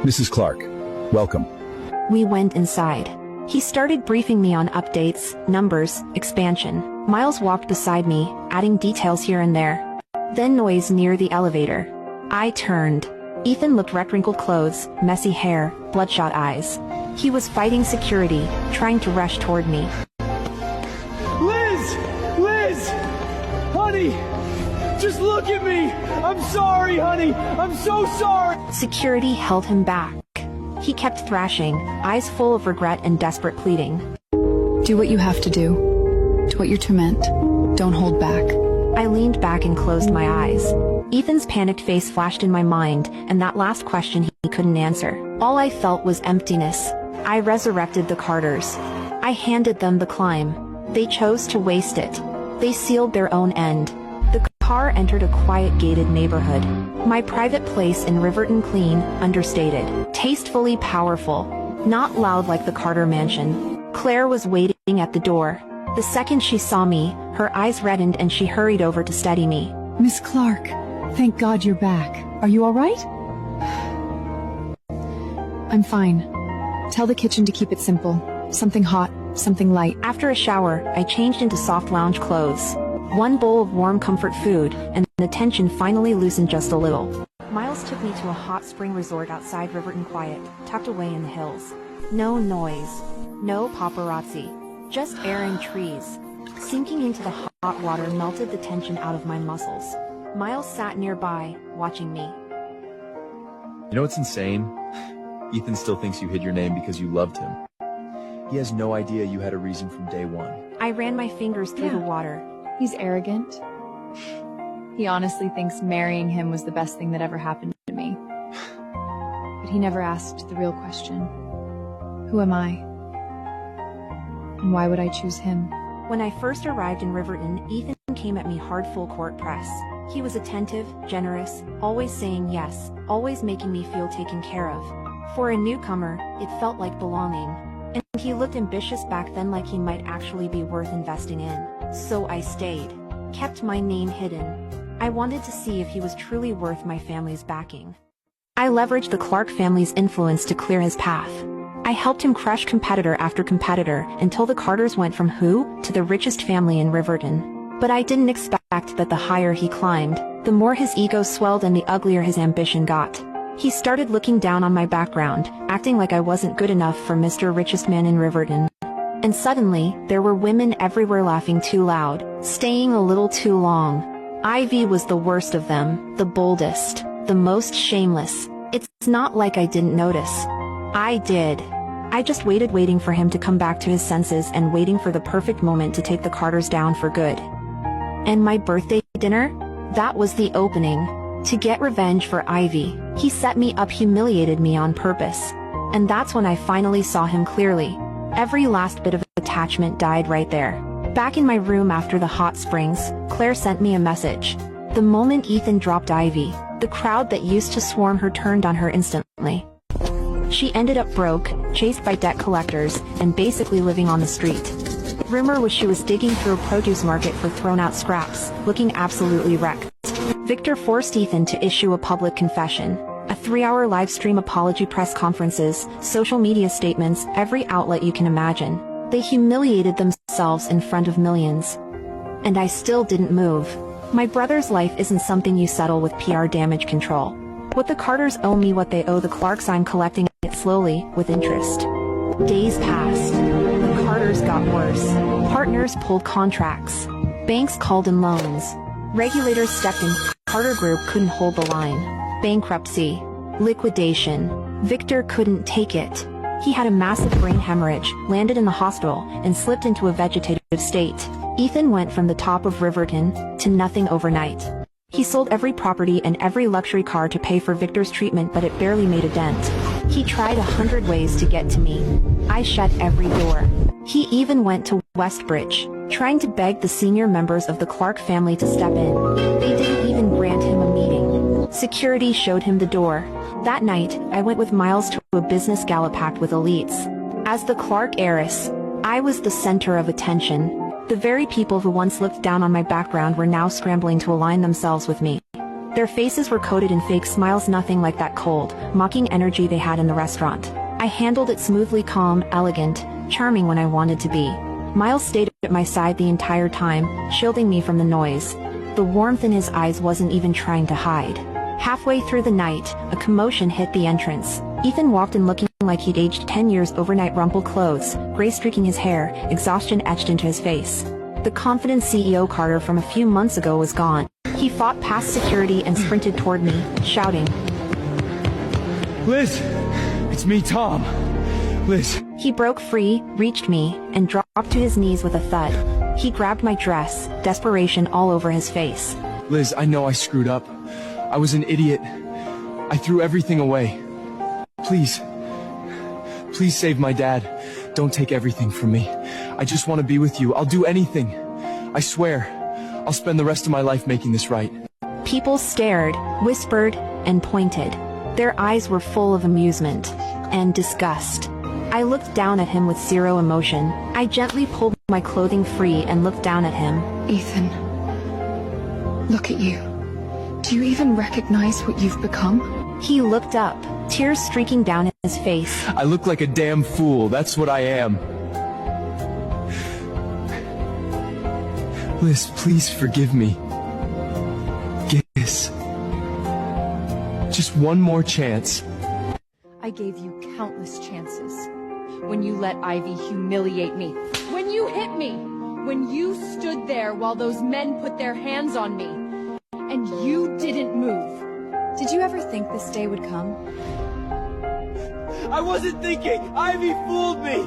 Mrs. Clark, welcome. We went inside. He started briefing me on updates, numbers, expansion. Miles walked beside me, adding details here and there. Then noise near the elevator. I turned. Ethan looked wrinkled clothes, messy hair, bloodshot eyes. He was fighting security, trying to rush toward me. Liz! Honey! Just look at me! I'm sorry, honey! I'm so sorry! Security held him back. He kept thrashing, eyes full of regret and desperate pleading. Do what you have to do. Do what you're meant. Don't hold back. I leaned back and closed my eyes. Ethan's panicked face flashed in my mind, and that last question he couldn't answer. All I felt was emptiness. I resurrected the Carters. I handed them the climb. They chose to waste it. They sealed their own end. The car entered a quiet gated neighborhood. My private place in Riverton, clean, understated, tastefully powerful, not loud like the Carter mansion. Claire was waiting at the door. The second she saw me, her eyes reddened and she hurried over to steady me. Miss Clark, thank God you're back. Are you all right? I'm fine. Tell the kitchen to keep it simple. Something hot, something light. After a shower, I changed into soft lounge clothes. One bowl of warm comfort food, and the tension finally loosened just a little. Miles took me to a hot spring resort outside Riverton, quiet, tucked away in the hills. No noise. No paparazzi. Just air and trees. Sinking into the hot water melted the tension out of my muscles. Miles sat nearby, watching me. You know what's insane? Ethan still thinks you hid your name because you loved him. He has no idea you had a reason from day one. I ran my fingers through the water. He's arrogant. He honestly thinks marrying him was the best thing that ever happened to me. But he never asked the real question. Who am I? And why would I choose him? When I first arrived in Riverton, Ethan came at me hard full court press. He was attentive, generous, always saying yes, always making me feel taken care of. For a newcomer, it felt like belonging. And he looked ambitious back then, like he might actually be worth investing in. So I stayed. Kept my name hidden. I wanted to see if he was truly worth my family's backing. I leveraged the Clark family's influence to clear his path. I helped him crush competitor after competitor until the Carters went from who to the richest family in Riverton. But I didn't expect that the higher he climbed, the more his ego swelled and the uglier his ambition got. He started looking down on my background, acting like I wasn't good enough for Mr. Richest Man in Riverton. And suddenly, there were women everywhere laughing too loud, staying a little too long. Ivy was the worst of them, the boldest, the most shameless. It's not like I didn't notice. I did. I just waiting for him to come back to his senses and waiting for the perfect moment to take the Carters down for good. And my birthday dinner? That was the opening. To get revenge for Ivy, he set me up, humiliated me on purpose. And that's when I finally saw him clearly. Every last bit of attachment died right there. Back in my room after the hot springs, Claire sent me a message. The moment Ethan dropped Ivy, the crowd that used to swarm her turned on her instantly. She ended up broke, chased by debt collectors, and basically living on the street. Rumor was she was digging through a produce market for thrown-out scraps, looking absolutely wrecked. Victor forced Ethan to issue a public confession. A 3-hour live stream apology, press conferences, social media statements, every outlet you can imagine. They humiliated themselves in front of millions. And I still didn't move. My brother's life isn't something you settle with PR damage control. What the Carters owe me, what they owe the Clarks, I'm collecting it slowly, with interest. Days passed. The Carters got worse. Partners pulled contracts. Banks called in loans. Regulators stepped in. Carter Group couldn't hold the line. Bankruptcy. Liquidation. Victor couldn't take it. He had a massive brain hemorrhage, landed in the hospital, and slipped into a vegetative state. Ethan went from the top of Riverton to nothing overnight. He sold every property and every luxury car to pay for Victor's treatment, but it barely made a dent. He tried 100 ways to get to me. I shut every door. He even went to Westbridge, trying to beg the senior members of the Clark family to step in. They didn't even grant him a meeting. Security showed him the door. That night, I went with Miles to a business gala packed with elites. As the Clark heiress, I was the center of attention. The very people who once looked down on my background were now scrambling to align themselves with me. Their faces were coated in fake smiles, nothing like that cold, mocking energy they had in the restaurant. I handled it smoothly, calm, elegant, charming when I wanted to be. Miles stayed at my side the entire time, shielding me from the noise. The warmth in his eyes wasn't even trying to hide. Halfway through the night, a commotion hit the entrance. Ethan walked in looking like he'd aged 10 years overnight, rumpled clothes, gray streaking his hair, exhaustion etched into his face. The confident CEO Carter from a few months ago was gone. He fought past security and sprinted toward me, shouting, Liz! It's me, Tom. Liz. He broke free, reached me, and dropped to his knees with a thud. He grabbed my dress, desperation all over his face. Liz, I know I screwed up. I was an idiot. I threw everything away. Please. Please save my dad. Don't take everything from me. I just want to be with you. I'll do anything. I swear. I'll spend the rest of my life making this right. People stared, whispered, and pointed. Their eyes were full of amusement and disgust. I looked down at him with zero emotion. I gently pulled my clothing free and looked down at him. Ethan, look at you. Do you even recognize what you've become? He looked up, tears streaking down his face. I look like a damn fool. That's what I am. Liz, please forgive me. Guess. Just one more chance. I gave you countless chances. When you let Ivy humiliate me. When you hit me. When you stood there while those men put their hands on me. And you didn't move. Did you ever think this day would come? I wasn't thinking! Ivy fooled me!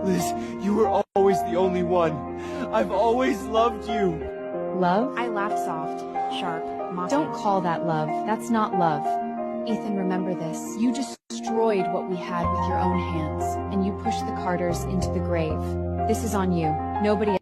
Liz, you were always the only one. I've always loved you. Love? I laughed soft, sharp, mocking. Don't call that love. That's not love. Ethan, remember this. You destroyed what we had with your own hands, and you pushed the Carters into the grave. This is on you. Nobody